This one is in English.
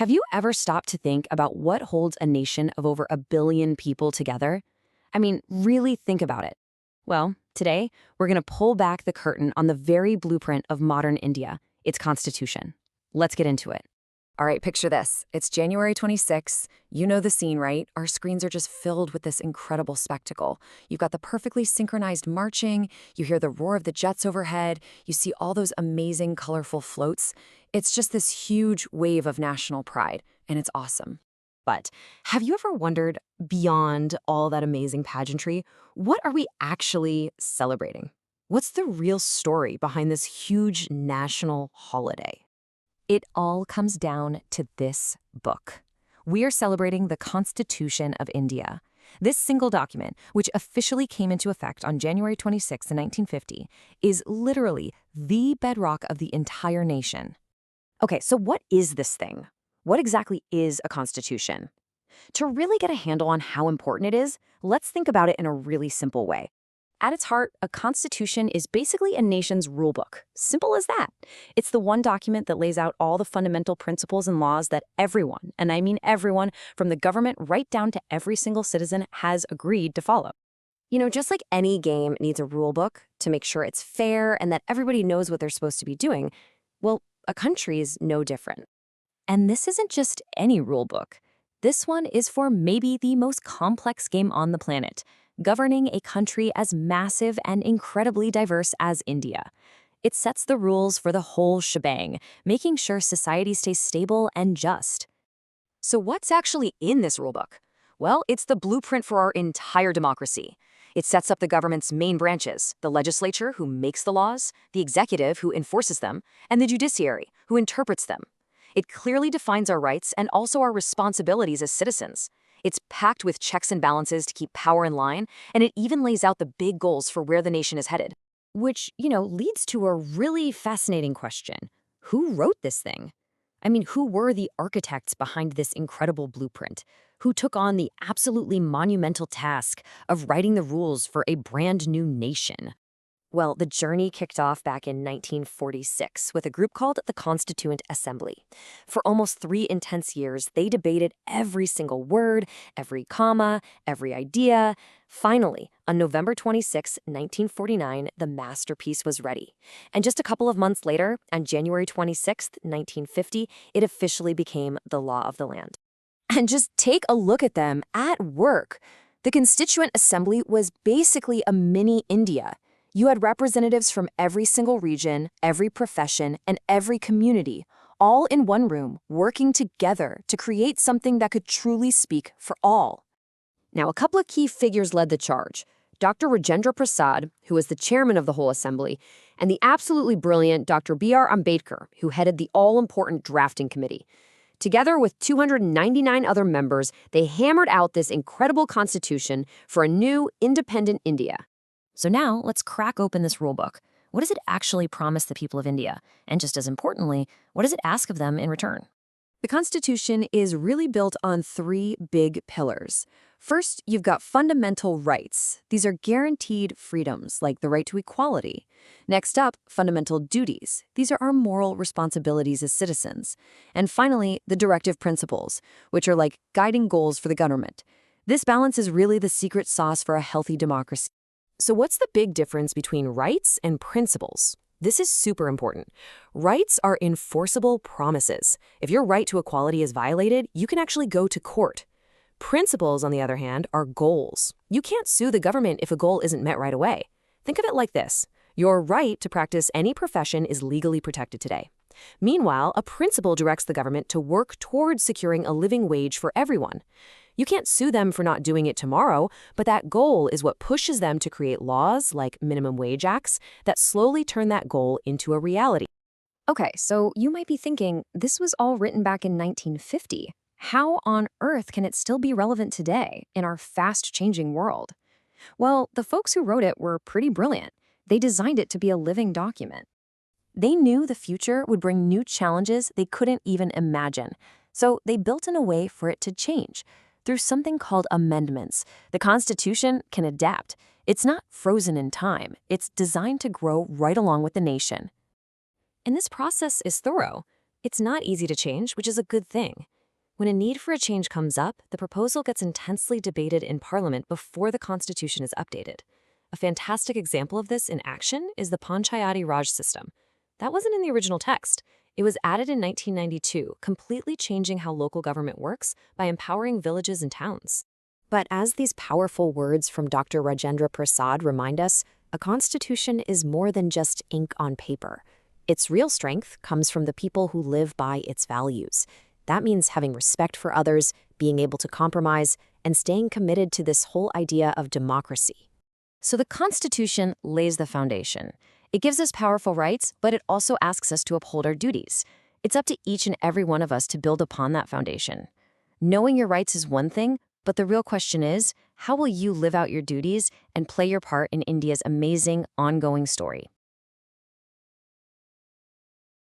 Have you ever stopped to think about what holds a nation of over 1 billion people together? I mean, really think about it. Well, today, we're going to pull back the curtain on the very blueprint of modern India, its constitution. Let's get into it. All right, picture this. It's January 26th. You know the scene, right? Our screens are just filled with this incredible spectacle. You've got the perfectly synchronized marching, you hear the roar of the jets overhead, you see all those amazing colorful floats. It's just this huge wave of national pride, and it's awesome. But have you ever wondered, beyond all that amazing pageantry, what are we actually celebrating? What's the real story behind this huge national holiday? It all comes down to this book. We are celebrating the Constitution of India. This single document, which officially came into effect on January 26, 1950, is literally the bedrock of the entire nation. Okay, so what is this thing? What exactly is a constitution? To really get a handle on how important it is, let's think about it in a really simple way. At its heart, a constitution is basically a nation's rulebook. Simple as that. It's the one document that lays out all the fundamental principles and laws that everyone, and I mean everyone, from the government right down to every single citizen, has agreed to follow. You know, just like any game needs a rulebook to make sure it's fair and that everybody knows what they're supposed to be doing, well, a country is no different. And this isn't just any rulebook. This one is for maybe the most complex game on the planet, governing a country as massive and incredibly diverse as India. It sets the rules for the whole shebang, making sure society stays stable and just. So what's actually in this rulebook? Well, it's the blueprint for our entire democracy. It sets up the government's main branches, the legislature, who makes the laws, the executive, who enforces them, and the judiciary, who interprets them. It clearly defines our rights and also our responsibilities as citizens. It's packed with checks and balances to keep power in line, and it even lays out the big goals for where the nation is headed. Which, leads to a really fascinating question. Who wrote this thing? I mean, who were the architects behind this incredible blueprint? Who took on the absolutely monumental task of writing the rules for a brand new nation? Well, the journey kicked off back in 1946 with a group called the Constituent Assembly. For almost 3 intense years, they debated every single word, every comma, every idea. Finally, on November 26, 1949, the masterpiece was ready. And just a couple of months later, on January 26, 1950, it officially became the law of the land. And just take a look at them at work. The Constituent Assembly was basically a mini India. You had representatives from every single region, every profession, and every community, all in one room, working together to create something that could truly speak for all. Now, a couple of key figures led the charge. Dr. Rajendra Prasad, who was the chairman of the whole assembly, and the absolutely brilliant Dr. B.R. Ambedkar, who headed the all-important drafting committee. Together with 299 other members, they hammered out this incredible constitution for a new, independent India. So now, let's crack open this rulebook. What does it actually promise the people of India? And just as importantly, what does it ask of them in return? The Constitution is really built on 3 big pillars. First, you've got fundamental rights. These are guaranteed freedoms, like the right to equality. Next up, fundamental duties. These are our moral responsibilities as citizens. And finally, the directive principles, which are like guiding goals for the government. This balance is really the secret sauce for a healthy democracy. So what's the big difference between rights and principles? This is super important. Rights are enforceable promises. If your right to equality is violated, you can actually go to court. Principles, on the other hand, are goals. You can't sue the government if a goal isn't met right away. Think of it like this. Your right to practice any profession is legally protected today. Meanwhile, a principle directs the government to work towards securing a living wage for everyone. You can't sue them for not doing it tomorrow, but that goal is what pushes them to create laws like minimum wage acts that slowly turn that goal into a reality. Okay, so you might be thinking, this was all written back in 1950. How on earth can it still be relevant today in our fast-changing world? Well, the folks who wrote it were pretty brilliant. They designed it to be a living document. They knew the future would bring new challenges they couldn't even imagine, so they built in a way for it to change. Through something called amendments, the Constitution can adapt. It's not frozen in time. It's designed to grow right along with the nation. And this process is thorough. It's not easy to change, which is a good thing. When a need for a change comes up, the proposal gets intensely debated in Parliament before the Constitution is updated. A fantastic example of this in action is the Panchayati Raj system. That wasn't in the original text. It was added in 1992, completely changing how local government works by empowering villages and towns. But as these powerful words from Dr. Rajendra Prasad remind us, a constitution is more than just ink on paper. Its real strength comes from the people who live by its values. That means having respect for others, being able to compromise, and staying committed to this whole idea of democracy. So the Constitution lays the foundation. It gives us powerful rights, but it also asks us to uphold our duties. It's up to each and every one of us to build upon that foundation. Knowing your rights is one thing, but the real question is, how will you live out your duties and play your part in India's amazing, ongoing story?